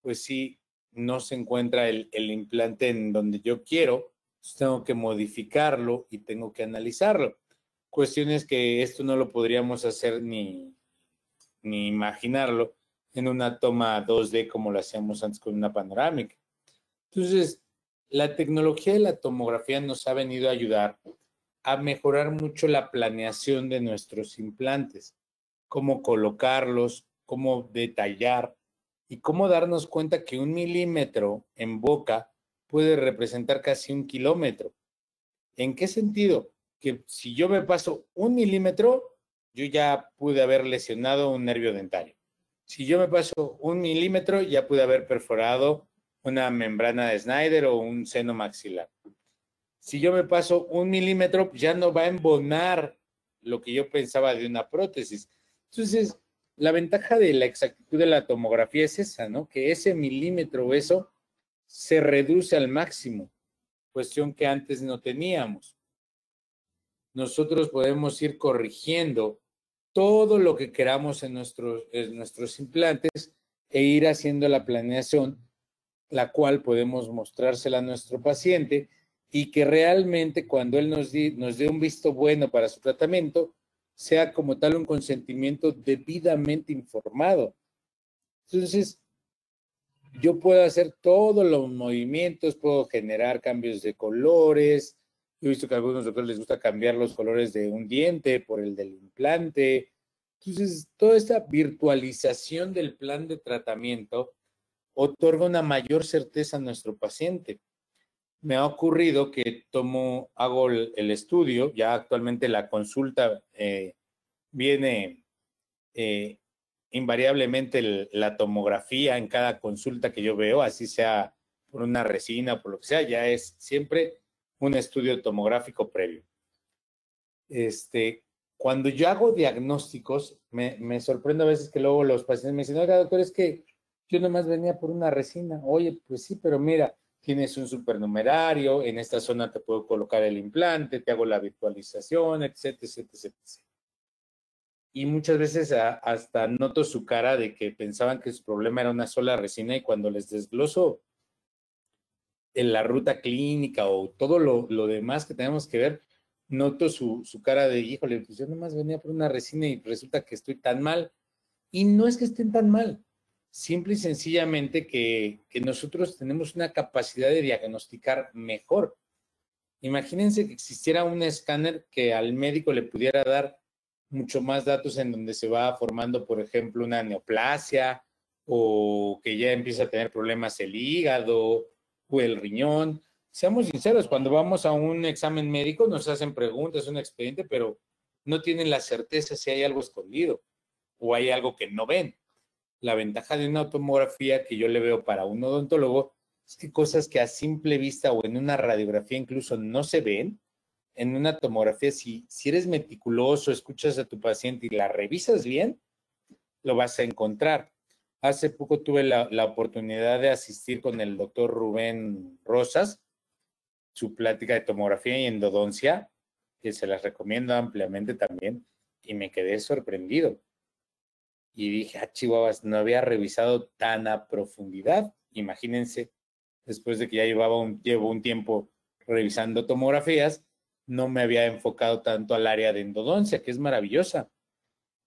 S1: pues sí, no se encuentra el implante en donde yo quiero, entonces tengo que modificarlo y tengo que analizarlo. Cuestiones que esto no lo podríamos hacer ni imaginarlo en una toma 2D como lo hacíamos antes con una panorámica. Entonces, la tecnología de la tomografía nos ha venido a ayudar a mejorar mucho la planeación de nuestros implantes, cómo colocarlos, cómo detallar y cómo darnos cuenta que 1 milímetro en boca puede representar casi 1 kilómetro. ¿En qué sentido? Que si yo me paso 1 milímetro, yo ya pude haber lesionado un nervio dentario. Si yo me paso 1 milímetro, ya pude haber perforado una membrana de Snyder o un seno maxilar. Si yo me paso 1 milímetro, ya no va a embonar lo que yo pensaba de una prótesis. Entonces, la ventaja de la exactitud de la tomografía es esa, ¿no? Que ese milímetro, eso, se reduce al máximo, cuestión que antes no teníamos. Nosotros podemos ir corrigiendo todo lo que queramos en nuestros implantes e ir haciendo la planeación, la cual podemos mostrársela a nuestro paciente y que realmente cuando él nos dé un visto bueno para su tratamiento, sea como tal un consentimiento debidamente informado. Entonces, yo puedo hacer todos los movimientos, puedo generar cambios de colores. Yo he visto que a algunos doctores les gusta cambiar los colores de un diente por el del implante. Entonces, toda esta virtualización del plan de tratamiento otorga una mayor certeza a nuestro paciente. Me ha ocurrido que hago el estudio, ya actualmente la consulta viene invariablemente la tomografía en cada consulta que yo veo, así sea por una resina o por lo que sea, ya es siempre un estudio tomográfico previo. Cuando yo hago diagnósticos, me sorprendo a veces que luego los pacientes me dicen, oiga, doctor, es que yo nomás venía por una resina. Oye, pues sí, pero mira, tienes un supernumerario, en esta zona te puedo colocar el implante, te hago la virtualización, etcétera, etcétera, etcétera. Y muchas veces hasta noto su cara de que pensaban que su problema era una sola resina y cuando les desgloso en la ruta clínica o todo lo demás que tenemos que ver, noto su cara de, híjole, pues yo nomás venía por una resina y resulta que estoy tan mal. Y no es que estén tan mal, simple y sencillamente que nosotros tenemos una capacidad de diagnosticar mejor. Imagínense que existiera un escáner que al médico le pudiera dar mucho más datos en donde se va formando, por ejemplo, una neoplasia o que ya empieza a tener problemas el hígado o el riñón. Seamos sinceros, cuando vamos a un examen médico nos hacen preguntas, un expediente, pero no tienen la certeza si hay algo escondido o hay algo que no ven. La ventaja de una tomografía que yo le veo para un odontólogo es que cosas que a simple vista o en una radiografía incluso no se ven, en una tomografía, si eres meticuloso, escuchas a tu paciente y la revisas bien, lo vas a encontrar. Hace poco tuve la oportunidad de asistir con el doctor Rubén Rosas, su plática de tomografía y endodoncia, que se las recomiendo ampliamente también, y me quedé sorprendido. Y dije, chihuahuas, no había revisado tan a profundidad. Imagínense, después de que ya llevo un tiempo revisando tomografías, no me había enfocado tanto al área de endodoncia, que es maravillosa.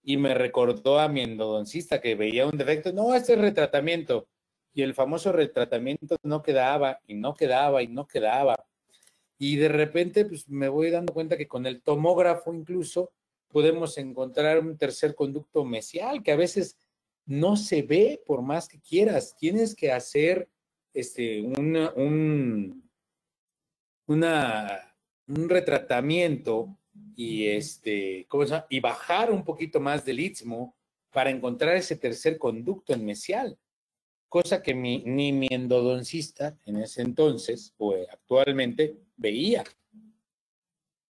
S1: Y me recordó a mi endodoncista que veía un defecto, no, este es retratamiento. Y el famoso retratamiento no quedaba, y no quedaba, y no quedaba. Y de repente, pues me voy dando cuenta que con el tomógrafo incluso podemos encontrar un tercer conducto mesial que a veces no se ve por más que quieras. Tienes que hacer un retratamiento y, ¿cómo se llama? Y bajar un poquito más del istmo para encontrar ese tercer conducto en mesial, cosa que ni mi endodoncista en ese entonces o actualmente veía.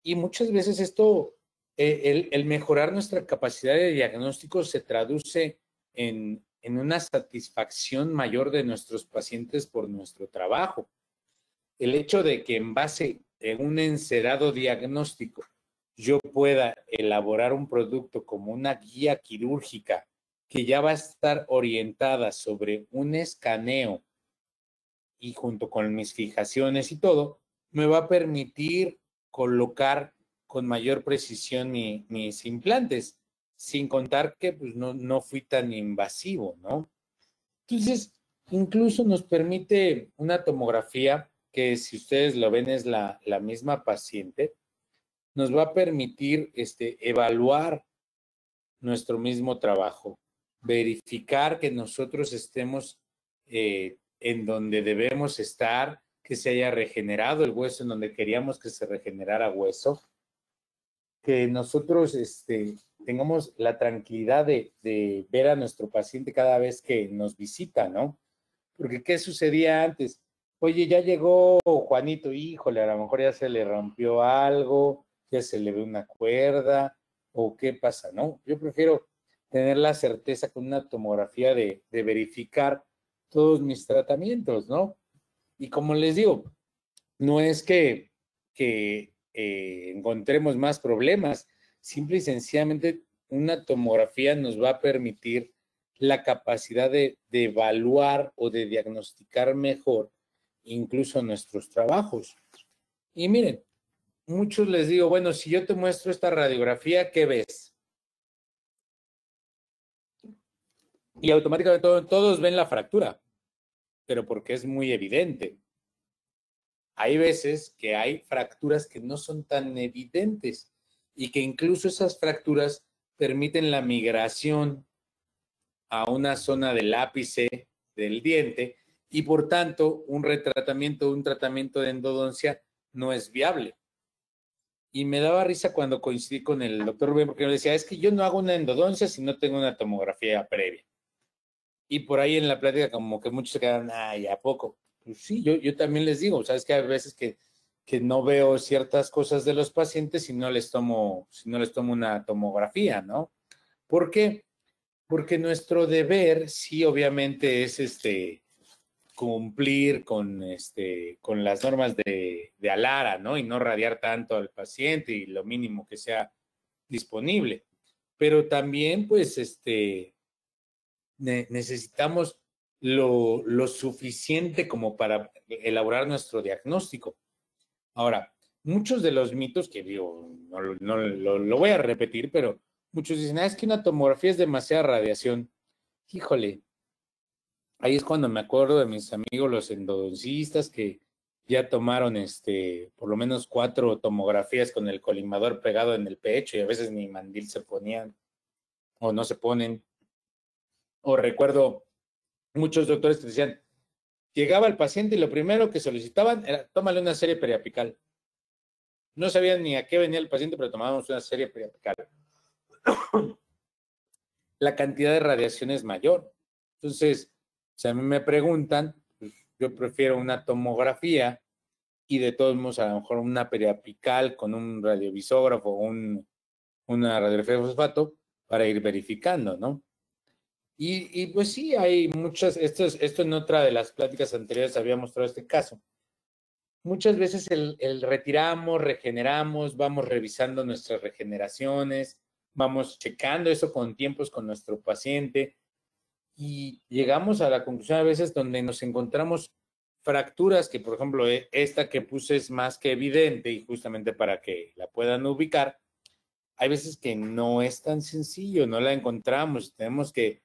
S1: Y muchas veces esto, el mejorar nuestra capacidad de diagnóstico se traduce en una satisfacción mayor de nuestros pacientes por nuestro trabajo. El hecho de que en base a un encerado diagnóstico yo pueda elaborar un producto como una guía quirúrgica que ya va a estar orientada sobre un escaneo y junto con mis fijaciones y todo, me va a permitir colocar con mayor precisión mis implantes, sin contar que pues, no fui tan invasivo, ¿no? Entonces, incluso nos permite una tomografía que si ustedes lo ven es la misma paciente, nos va a permitir evaluar nuestro mismo trabajo, verificar que nosotros estemos en donde debemos estar, que se haya regenerado el hueso en donde queríamos que se regenerara hueso, que nosotros tengamos la tranquilidad de ver a nuestro paciente cada vez que nos visita, ¿no? Porque ¿qué sucedía antes? Oye, ya llegó Juanito, híjole, a lo mejor ya se le rompió algo, ya se le ve una cuerda, o qué pasa, ¿no? Yo prefiero tener la certeza con una tomografía de verificar todos mis tratamientos, ¿no? Y como les digo, no es que encontremos más problemas, simple y sencillamente una tomografía nos va a permitir la capacidad de evaluar o de diagnosticar mejor incluso nuestros trabajos. Y miren, muchos les digo, bueno, si yo te muestro esta radiografía, ¿qué ves? Y automáticamente todos ven la fractura, pero porque es muy evidente. Hay veces que hay fracturas que no son tan evidentes y que incluso esas fracturas permiten la migración a una zona del ápice del diente y por tanto un tratamiento de endodoncia no es viable. Y me daba risa cuando coincidí con el doctor Rubén porque me decía, es que yo no hago una endodoncia si no tengo una tomografía previa. Y por ahí en la plática como que muchos se quedan, ay, ¿a poco? Pues sí, yo también les digo, sabes que hay veces que no veo ciertas cosas de los pacientes si no les tomo una tomografía, ¿no? ¿Por qué? Porque nuestro deber sí obviamente es cumplir con las normas de ALARA, ¿no? Y no radiar tanto al paciente y lo mínimo que sea disponible. Pero también, pues, necesitamos lo suficiente como para elaborar nuestro diagnóstico. Ahora, muchos de los mitos que digo, no lo voy a repetir, pero muchos dicen, es que una tomografía es demasiada radiación. Híjole, Ahí es cuando me acuerdo de mis amigos los endodoncistas que ya tomaron por lo menos 4 tomografías con el colimador pegado en el pecho y a veces ni mandil se ponían o no se ponen. O recuerdo muchos doctores que decían, llegaba el paciente y lo primero que solicitaban era, tómale una serie periapical. No sabían ni a qué venía el paciente, pero tomábamos una serie periapical. La cantidad de radiación es mayor. Entonces, si a mí me preguntan, pues, yo prefiero una tomografía y de todos modos a lo mejor una periapical con un radiovisógrafo o una radiografía de fosfato para ir verificando, ¿no? Y pues sí, hay muchas, esto en otra de las pláticas anteriores había mostrado este caso. Muchas veces el retiramos, regeneramos, vamos revisando nuestras regeneraciones, vamos checando eso con tiempos con nuestro paciente y llegamos a la conclusión a veces donde nos encontramos fracturas que, por ejemplo, esta que puse es más que evidente y justamente para que la puedan ubicar, hay veces que no es tan sencillo, no la encontramos, tenemos que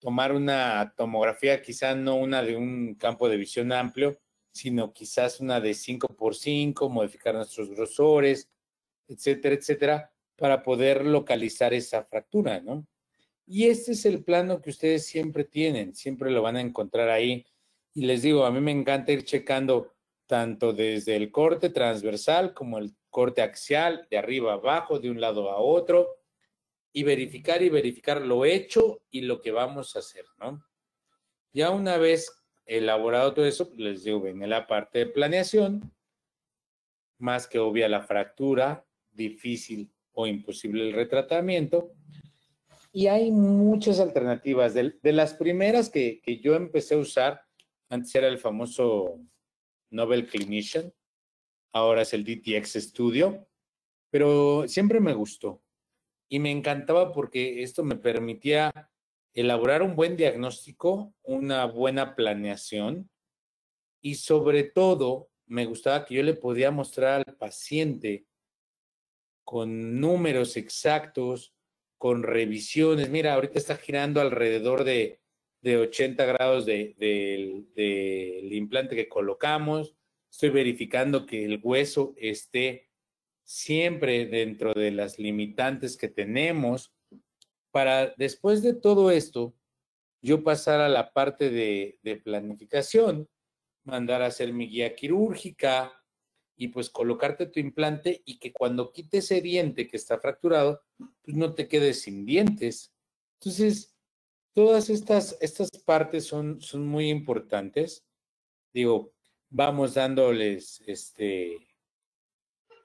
S1: tomar una tomografía, quizá no una de un campo de visión amplio, sino quizás una de 5x5, modificar nuestros grosores, etcétera, etcétera, para poder localizar esa fractura, ¿no? Y este es el plano que ustedes siempre tienen, siempre lo van a encontrar ahí. Y les digo, a mí me encanta ir checando tanto desde el corte transversal como el corte axial, de arriba a abajo, de un lado a otro, y verificar lo hecho y lo que vamos a hacer, ¿no? Ya una vez elaborado todo eso, les digo, viene la parte de planeación, más que obvia la fractura, difícil o imposible el retratamiento. Y hay muchas alternativas. De las primeras que yo empecé a usar, antes era el famoso Nobel Clinician, ahora es el DTX Studio, pero siempre me gustó. Y me encantaba porque esto me permitía elaborar un buen diagnóstico, una buena planeación y sobre todo me gustaba que yo le podía mostrar al paciente con números exactos, con revisiones. Mira, ahorita está girando alrededor de 80 grados del implante que colocamos. Estoy verificando que el hueso esté siempre dentro de las limitantes que tenemos para después de todo esto, yo pasar a la parte de planificación, mandar a hacer mi guía quirúrgica y pues colocarte tu implante y que cuando quite ese diente que está fracturado, pues no te quedes sin dientes. Entonces, todas estas partes son muy importantes. Digo, vamos dándoles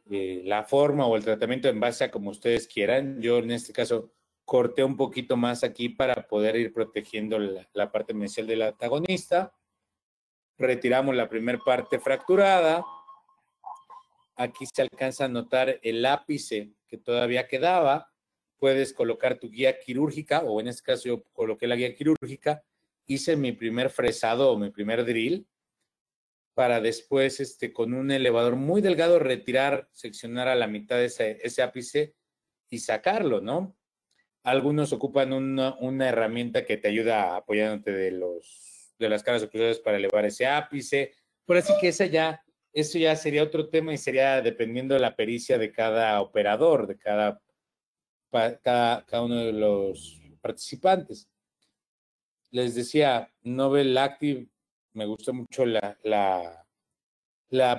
S1: la forma o el tratamiento en base a como ustedes quieran. Yo en este caso corté un poquito más aquí para poder ir protegiendo la parte inicial del antagonista. Retiramos la primera parte fracturada. Aquí se alcanza a notar el ápice que todavía quedaba. Puedes colocar tu guía quirúrgica, o en este caso yo coloqué la guía quirúrgica, hice mi primer fresado o mi primer drill, para después con un elevador muy delgado retirar, seccionar a la mitad de ese ápice y sacarlo, ¿no? Algunos ocupan una herramienta que te ayuda apoyándote de las caras oclusales para elevar ese ápice. Por así que eso ya sería otro tema y sería dependiendo de la pericia de cada operador, de cada uno de los participantes. Les decía, Nobel Active, me gustó mucho la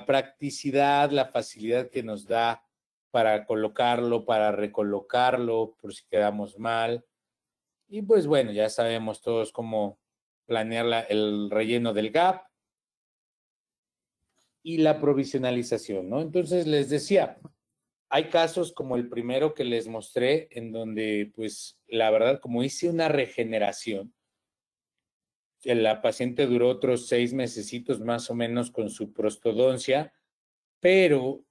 S1: practicidad, la facilidad que nos da para colocarlo, para recolocarlo, por si quedamos mal. Y pues bueno, ya sabemos todos cómo planear el relleno del gap y la provisionalización, ¿no? Entonces les decía, hay casos como el primero que les mostré, en donde pues la verdad, como hice una regeneración, la paciente duró otros 6 mesecitos más o menos con su prostodoncia, pero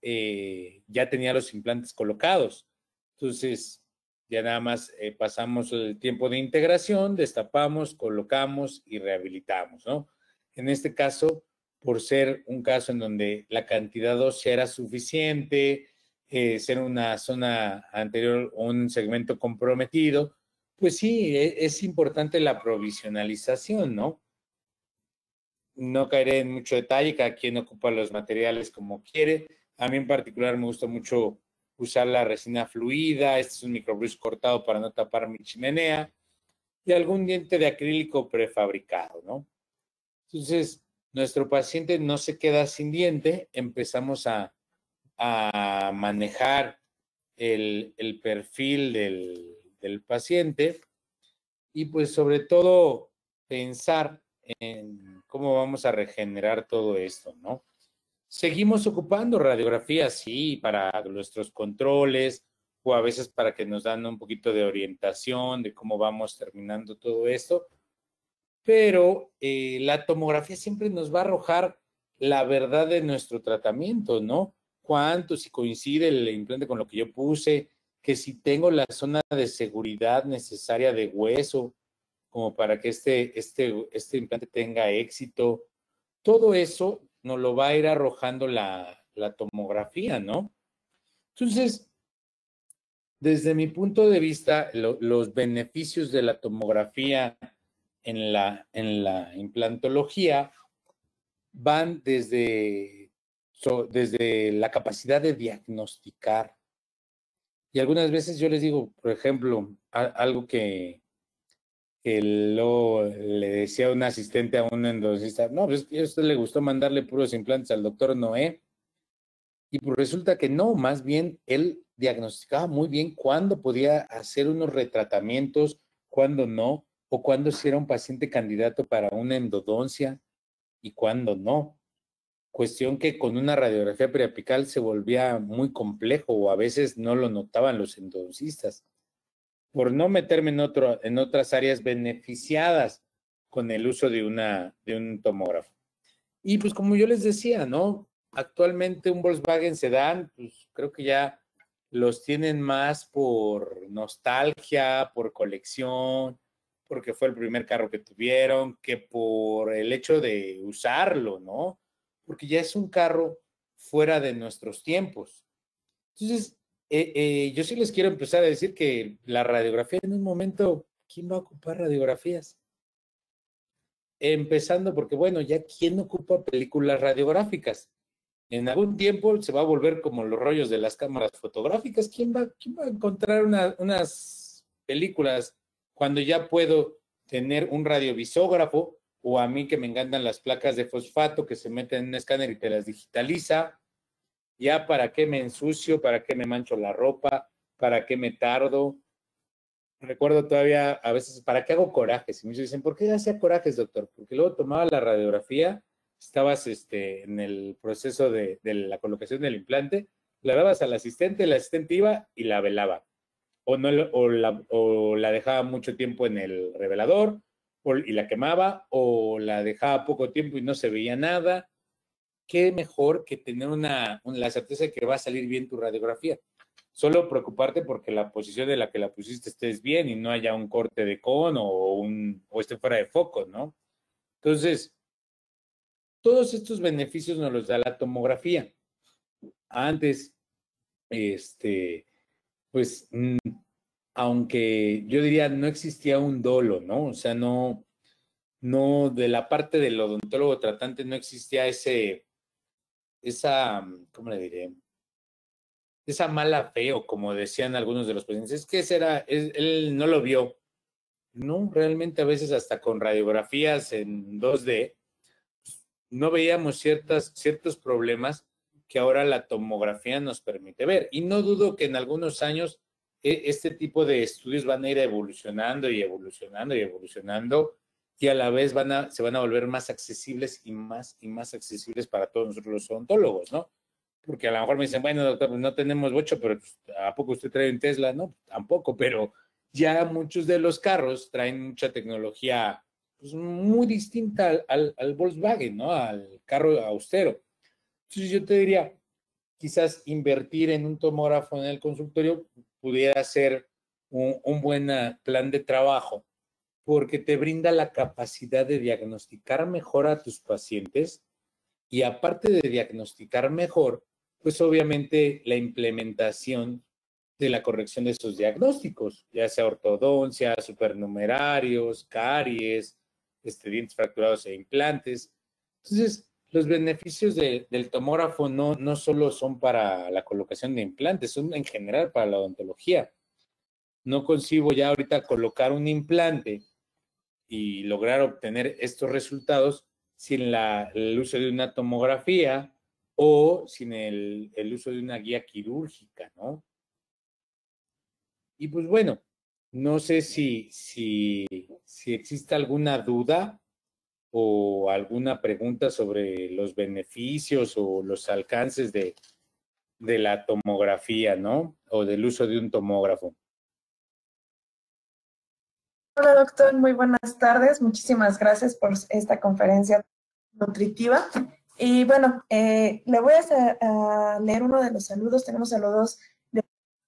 S1: ya tenía los implantes colocados. Entonces, ya nada más pasamos el tiempo de integración, destapamos, colocamos y rehabilitamos, ¿no? En este caso, por ser un caso en donde la cantidad ósea era suficiente, ser una zona anterior o un segmento comprometido, pues sí, es importante la provisionalización, ¿no? no caeré en mucho detalle, cada quien ocupa los materiales como quiere. A mí en particular me gusta mucho usar la resina fluida, este es un microbrush cortado para no tapar mi chimenea, y algún diente de acrílico prefabricado, ¿no? Entonces, nuestro paciente no se queda sin diente, empezamos a manejar el perfil del paciente y pues sobre todo pensar en cómo vamos a regenerar todo esto, ¿no? Seguimos ocupando radiografías, sí, para nuestros controles o a veces para que nos dan un poquito de orientación de cómo vamos terminando todo esto, pero la tomografía siempre nos va a arrojar la verdad de nuestro tratamiento, ¿no? Cuánto, si coincide el implante con lo que yo puse, que si tengo la zona de seguridad necesaria de hueso, como para que este implante tenga éxito. Todo eso nos lo va a ir arrojando la tomografía, ¿no? Entonces, desde mi punto de vista, los beneficios de la tomografía en la implantología van desde la capacidad de diagnosticar. Y algunas veces yo les digo, por ejemplo, algo que luego le decía a un asistente a un endodoncista, no, pues a usted le gustó mandarle puros implantes al doctor Noé, y pues resulta que no, más bien él diagnosticaba muy bien cuándo podía hacer unos retratamientos, cuándo no, o cuándo si era un paciente candidato para una endodoncia y cuándo no. Cuestión que con una radiografía periapical se volvía muy complejo o a veces no lo notaban los endodoncistas por no meterme en otras áreas beneficiadas con el uso de un tomógrafo. Y pues como yo les decía, ¿no? Actualmente un Volkswagen Sedán, pues creo que ya los tienen más por nostalgia, por colección, porque fue el primer carro que tuvieron, que por el hecho de usarlo, ¿no? Porque ya es un carro fuera de nuestros tiempos. Entonces, yo sí les quiero empezar a decir que la radiografía en un momento, ¿quién va a ocupar radiografías? Empezando porque, bueno, ya quién ocupa películas radiográficas. En algún tiempo se va a volver como los rollos de las cámaras fotográficas. Quién va a encontrar unas películas cuando ya puedo tener un radiovisógrafo o a mí que me encantan las placas de fosfato que se meten en un escáner y te las digitaliza? Ya para qué me ensucio, para qué me mancho la ropa, para qué me tardo. Recuerdo todavía a veces, ¿para qué hago corajes? Y muchos dicen, ¿por qué hacía corajes, doctor? Porque luego tomaba la radiografía, estabas en el proceso de la colocación del implante, la dabas al asistente, el asistente iba y la velaba. O, no, o la dejaba mucho tiempo en el revelador y la quemaba, o la dejaba poco tiempo y no se veía nada. ¿Qué mejor que tener la certeza de que va a salir bien tu radiografía? Solo preocuparte porque la posición de la que la pusiste estés bien y no haya un corte de cono o esté fuera de foco, ¿no? Entonces, todos estos beneficios nos los da la tomografía. Antes, pues, aunque yo diría no existía un dolo, ¿no? O sea, no, de la parte del odontólogo tratante no existía ¿cómo le diré? Esa mala fe o como decían algunos de los pacientes, es que él no lo vio. No, realmente a veces hasta con radiografías en 2D no veíamos ciertos problemas que ahora la tomografía nos permite ver. Y no dudo que en algunos años este tipo de estudios van a ir evolucionando y evolucionando y evolucionando y a la vez se van a volver más accesibles y más accesibles para todos nosotros los odontólogos, ¿no? Porque a lo mejor me dicen, bueno, doctor, pues no tenemos bocho, pero pues, ¿a poco usted trae un Tesla? No, tampoco, pero ya muchos de los carros traen mucha tecnología pues, muy distinta al Volkswagen, ¿no? Al carro austero. Entonces yo te diría, quizás invertir en un tomógrafo en el consultorio pudiera ser un buen plan de trabajo, porque te brinda la capacidad de diagnosticar mejor a tus pacientes y aparte de diagnosticar mejor, pues obviamente la implementación de la corrección de esos diagnósticos, ya sea ortodoncia, supernumerarios, caries, dientes fracturados e implantes. Entonces, los beneficios del tomógrafo no solo son para la colocación de implantes, son en general para la odontología. No concibo ya ahorita colocar un implante y lograr obtener estos resultados sin el uso de una tomografía o sin el uso de una guía quirúrgica, ¿no? Y pues bueno, no sé si existe alguna duda o alguna pregunta sobre los beneficios o los alcances de la tomografía, ¿no? O del uso de un tomógrafo.
S2: Hola doctor, muy buenas tardes. Muchísimas gracias por esta conferencia nutritiva. Y bueno, le voy a leer uno de los saludos. Tenemos saludos de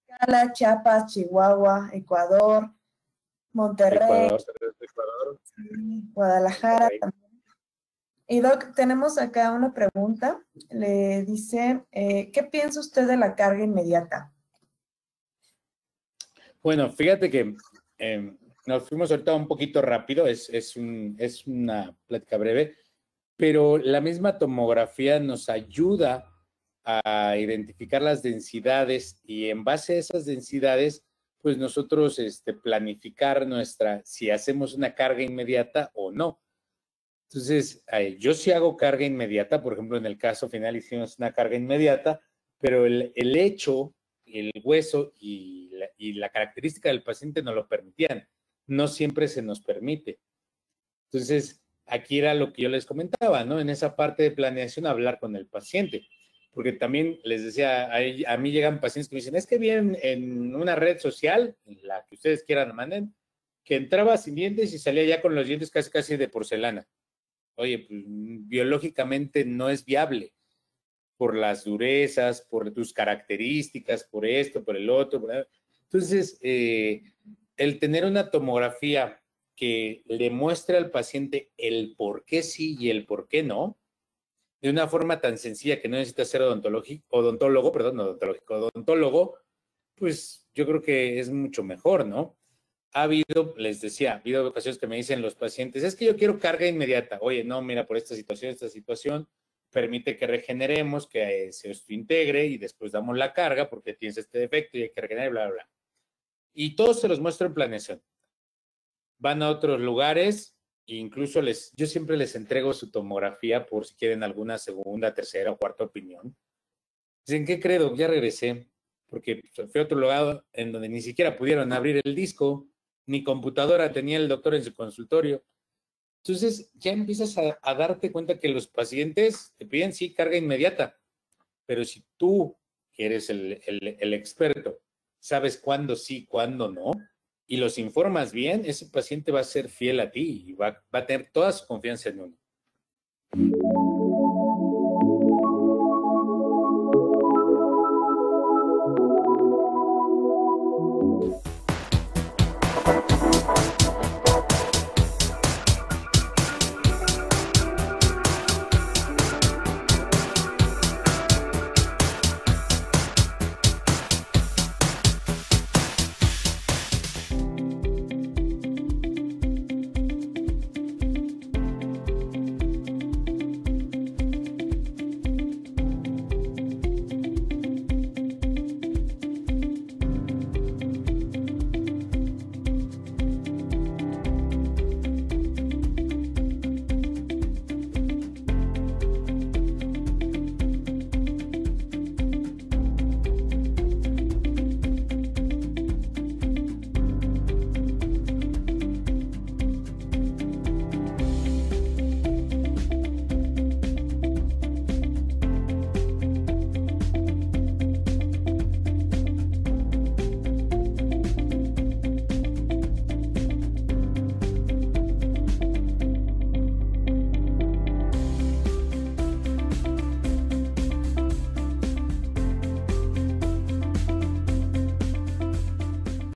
S2: Tlaxcala, Chiapas, Chihuahua, Ecuador, Monterrey,
S1: Ecuador.
S2: Guadalajara
S1: Monterrey.
S2: también. Y Doc, tenemos acá una pregunta. Le dice, ¿qué piensa usted de la carga inmediata?
S1: Bueno, fíjate que nos fuimos ahorita un poquito rápido, es una plática breve, pero la misma tomografía nos ayuda a identificar las densidades y en base a esas densidades, pues nosotros planificar si hacemos una carga inmediata o no. Entonces, yo sí hago carga inmediata, por ejemplo, en el caso final hicimos una carga inmediata, pero el hecho, el hueso y la característica del paciente no lo permitían. No siempre se nos permite. Entonces, aquí era lo que yo les comentaba, ¿no? En esa parte de planeación, hablar con el paciente. Porque también les decía, a mí llegan pacientes que me dicen, es que vi en una red social, en la que ustedes quieran manden, que entraba sin dientes y salía ya con los dientes casi, casi de porcelana. Oye, pues biológicamente no es viable por las durezas, por tus características, por esto, por el otro. Entonces, el tener una tomografía que le muestre al paciente el por qué sí y el por qué no, de una forma tan sencilla que no necesita ser odontólogo, pues yo creo que es mucho mejor, ¿no? Les decía, ha habido ocasiones que me dicen los pacientes, es que yo quiero carga inmediata. Oye, no, mira, por esta situación, permite que regeneremos, que se integre y después damos la carga porque tienes este defecto y hay que regenerar, bla, bla, bla. Y todos se los muestro en planeación. Van a otros lugares e incluso yo siempre les entrego su tomografía por si quieren alguna segunda, tercera o cuarta opinión. Dicen, ¿qué credo? Ya regresé, porque fue a otro lugar en donde ni siquiera pudieron abrir el disco, ni computadora tenía el doctor en su consultorio. Entonces ya empiezas a darte cuenta que los pacientes te piden sí carga inmediata, pero si tú, que eres el experto, sabes cuándo sí, cuándo no, y los informas bien, ese paciente va a ser fiel a ti y va a tener toda su confianza en uno.